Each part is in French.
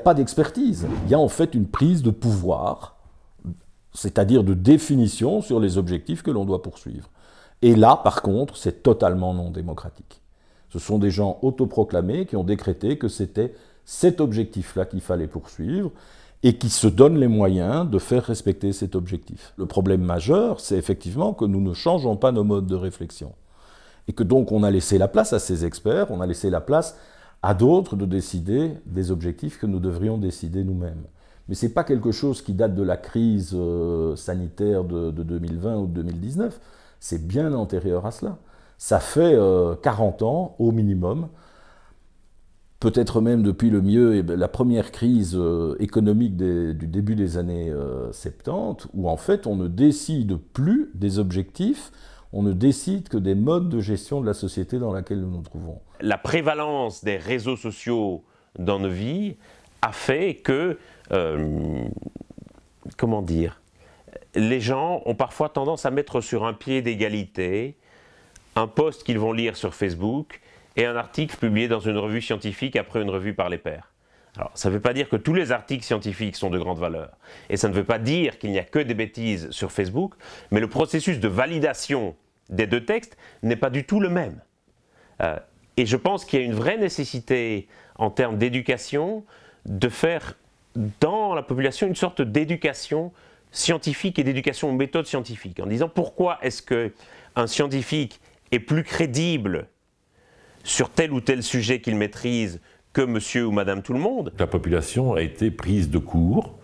pas d'expertise. Il y a en fait une prise de pouvoir, c'est-à-dire de définition sur les objectifs que l'on doit poursuivre. Et là, par contre, c'est totalement non démocratique. Ce sont des gens autoproclamés qui ont décrété que c'était cet objectif-là qu'il fallait poursuivre et qui se donnent les moyens de faire respecter cet objectif. Le problème majeur, c'est effectivement que nous ne changeons pas nos modes de réflexion. Et que donc on a laissé la place à ces experts, on a laissé la place à d'autres de décider des objectifs que nous devrions décider nous-mêmes. Mais ce n'est pas quelque chose qui date de la crise sanitaire de 2020 ou de 2019, c'est bien antérieur à cela. Ça fait 40 ans au minimum, peut-être même depuis la première crise économique du début des années 70, où en fait on ne décide plus des objectifs, on ne décide que des modes de gestion de la société dans laquelle nous nous trouvons. La prévalence des réseaux sociaux dans nos vies a fait que, comment dire, les gens ont parfois tendance à mettre sur un pied d'égalité un post qu'ils vont lire sur Facebook et un article publié dans une revue scientifique après une revue par les pairs. Alors, ça ne veut pas dire que tous les articles scientifiques sont de grande valeur, et ça ne veut pas dire qu'il n'y a que des bêtises sur Facebook, mais le processus de validation des deux textes n'est pas du tout le même. Et je pense qu'il y a une vraie nécessité, en termes d'éducation, de faire dans la population une sorte d'éducation scientifique et d'éducation aux méthodes scientifiques, en disant pourquoi est-ce qu'un scientifique est plus crédible sur tel ou tel sujet qu'il maîtrise que monsieur ou madame tout le monde. La population a été prise de court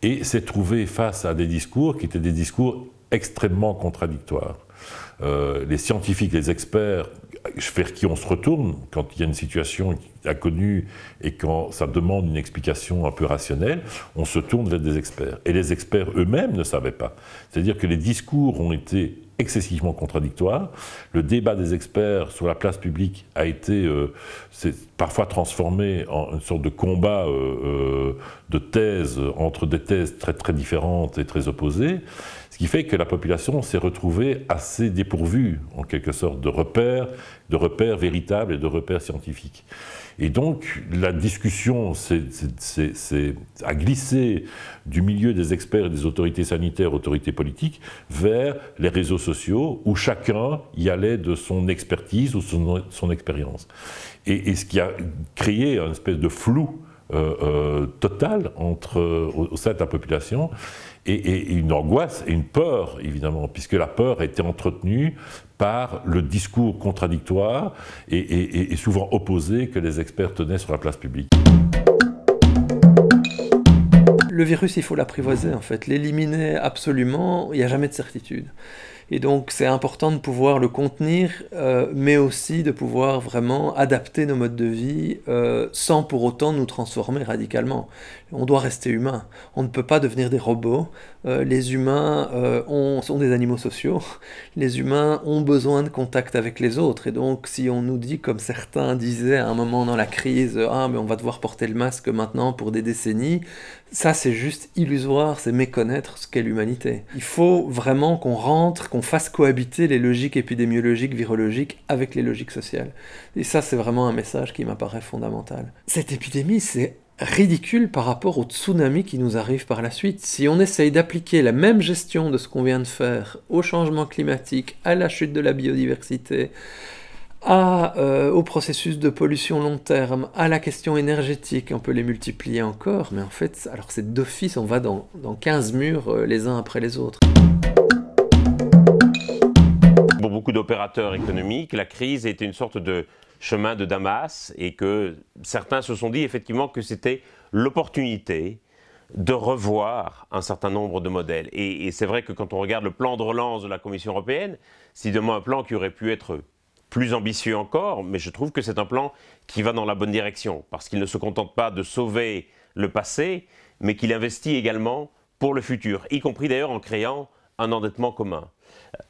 et s'est trouvée face à des discours qui étaient des discours extrêmement contradictoires. Les scientifiques, les experts, vers qui on se retourne quand il y a une situation inconnue et quand ça demande une explication un peu rationnelle, on se tourne vers des experts. Et les experts eux-mêmes ne savaient pas. C'est-à-dire que les discours ont été excessivement contradictoires. Le débat des experts sur la place publique a été parfois transformé en une sorte de combat de thèses entre des thèses très très différentes et très opposées, ce qui fait que la population s'est retrouvée assez dépourvue, en quelque sorte, de repères véritables et de repères scientifiques. Et donc, la discussion a glissé du milieu des experts et des autorités sanitaires, autorités politiques, vers les réseaux sociaux, où chacun y allait de son expertise ou son expérience. Et ce qui a créé une espèce de flou total au sein de la population, et une angoisse et une peur, évidemment, puisque la peur a été entretenue par le discours contradictoire et souvent opposé que les experts tenaient sur la place publique. Le virus, il faut l'apprivoiser, en fait. L'éliminer absolument, il n'y a jamais de certitude. Et donc, c'est important de pouvoir le contenir, mais aussi de pouvoir vraiment adapter nos modes de vie sans pour autant nous transformer radicalement. On doit rester humain. On ne peut pas devenir des robots. Les humains sont des animaux sociaux. Les humains ont besoin de contact avec les autres. Et donc, si on nous dit, comme certains disaient à un moment dans la crise, « Ah, mais on va devoir porter le masque maintenant pour des décennies », ça, c'est juste illusoire, c'est méconnaître ce qu'est l'humanité. Il faut vraiment qu'on rentre, qu'on fasse cohabiter les logiques épidémiologiques, virologiques avec les logiques sociales. Et ça, c'est vraiment un message qui m'apparaît fondamental. Cette épidémie, c'est ridicule par rapport au tsunami qui nous arrive par la suite. Si on essaye d'appliquer la même gestion de ce qu'on vient de faire au changement climatique, à la chute de la biodiversité, au processus de pollution long terme, à la question énergétique, on peut les multiplier encore, mais en fait, alors c'est d'office, on va dans 15 murs les uns après les autres. Pour beaucoup d'opérateurs économiques, la crise était une sorte de chemin de Damas et que certains se sont dit effectivement que c'était l'opportunité de revoir un certain nombre de modèles. Et c'est vrai que quand on regarde le plan de relance de la Commission européenne, c'est évidemment un plan qui aurait pu être plus ambitieux encore, mais je trouve que c'est un plan qui va dans la bonne direction, parce qu'il ne se contente pas de sauver le passé, mais qu'il investit également pour le futur, y compris d'ailleurs en créant un endettement commun.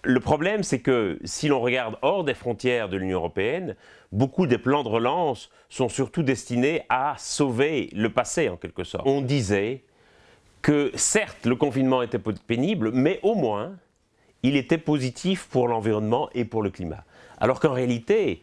Le problème, c'est que si l'on regarde hors des frontières de l'Union européenne, beaucoup des plans de relance sont surtout destinés à sauver le passé, en quelque sorte. On disait que certes, le confinement était pénible, mais au moins, il était positif pour l'environnement et pour le climat. Alors qu'en réalité,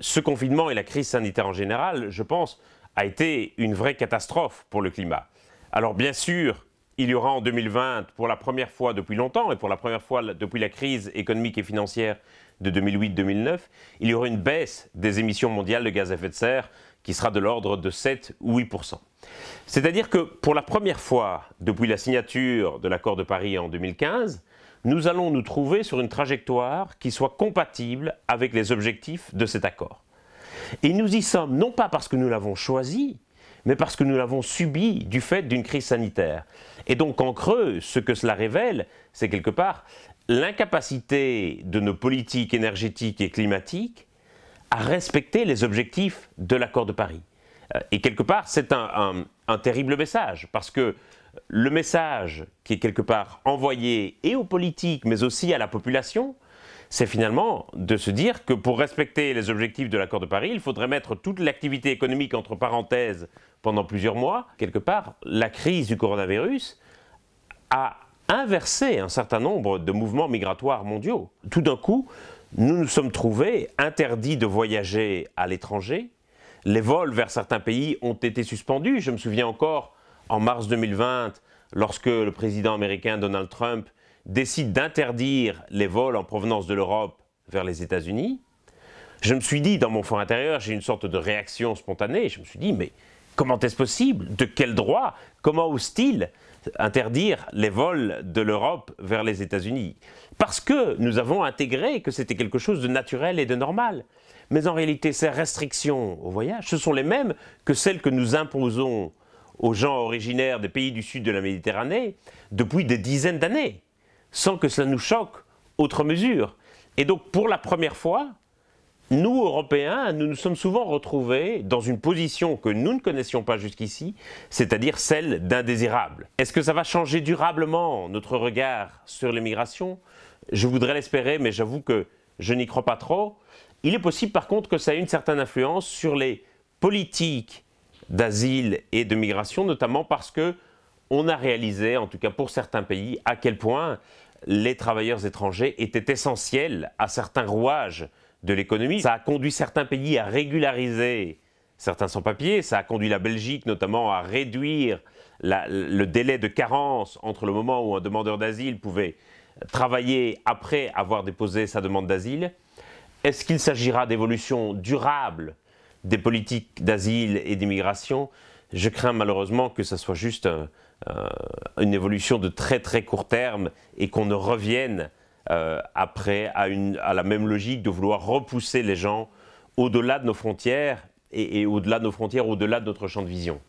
ce confinement et la crise sanitaire en général, je pense, a été une vraie catastrophe pour le climat. Alors bien sûr, il y aura en 2020, pour la première fois depuis longtemps, et pour la première fois depuis la crise économique et financière de 2008-2009, il y aura une baisse des émissions mondiales de gaz à effet de serre qui sera de l'ordre de 7 ou 8%. C'est-à-dire que pour la première fois depuis la signature de l'accord de Paris en 2015, nous allons nous trouver sur une trajectoire qui soit compatible avec les objectifs de cet accord. Et nous y sommes non pas parce que nous l'avons choisi, mais parce que nous l'avons subi du fait d'une crise sanitaire. Et donc en creux, ce que cela révèle, c'est quelque part l'incapacité de nos politiques énergétiques et climatiques à respecter les objectifs de l'accord de Paris. Et quelque part, c'est un terrible message, parce que le message qui est quelque part envoyé et aux politiques, mais aussi à la population, c'est finalement de se dire que pour respecter les objectifs de l'accord de Paris, il faudrait mettre toute l'activité économique entre parenthèses pendant plusieurs mois. Quelque part, la crise du coronavirus a inversé un certain nombre de mouvements migratoires mondiaux. Tout d'un coup, nous nous sommes trouvés interdits de voyager à l'étranger. Les vols vers certains pays ont été suspendus. Je me souviens encore, en mars 2020, lorsque le président américain Donald Trump décide d'interdire les vols en provenance de l'Europe vers les États-Unis, je me suis dit, dans mon fort intérieur, j'ai une sorte de réaction spontanée, je me suis dit, mais comment est-ce possible? De quel droit? Comment ose-t-il interdire les vols de l'Europe vers les États-Unis? Parce que nous avons intégré que c'était quelque chose de naturel et de normal. Mais en réalité, ces restrictions au voyage, ce sont les mêmes que celles que nous imposons aux gens originaires des pays du sud de la Méditerranée depuis des dizaines d'années, sans que cela nous choque outre mesure. Et donc, pour la première fois, nous, Européens, nous nous sommes souvent retrouvés dans une position que nous ne connaissions pas jusqu'ici, c'est-à-dire celle d'indésirables. Est-ce que ça va changer durablement notre regard sur l'immigration? Je voudrais l'espérer, mais j'avoue que je n'y crois pas trop. Il est possible par contre que ça ait une certaine influence sur les politiques d'asile et de migration, notamment parce que on a réalisé, en tout cas pour certains pays, à quel point les travailleurs étrangers étaient essentiels à certains rouages de l'économie. Ça a conduit certains pays à régulariser certains sans-papiers, ça a conduit la Belgique notamment à réduire le délai de carence entre le moment où un demandeur d'asile pouvait travailler après avoir déposé sa demande d'asile. Est-ce qu'il s'agira d'évolutions durables des politiques d'asile et d'immigration? Je crains malheureusement que ce soit juste une évolution de très très court terme et qu'on ne revienne après à la même logique de vouloir repousser les gens au-delà de nos frontières et au-delà de nos frontières, au-delà de notre champ de vision.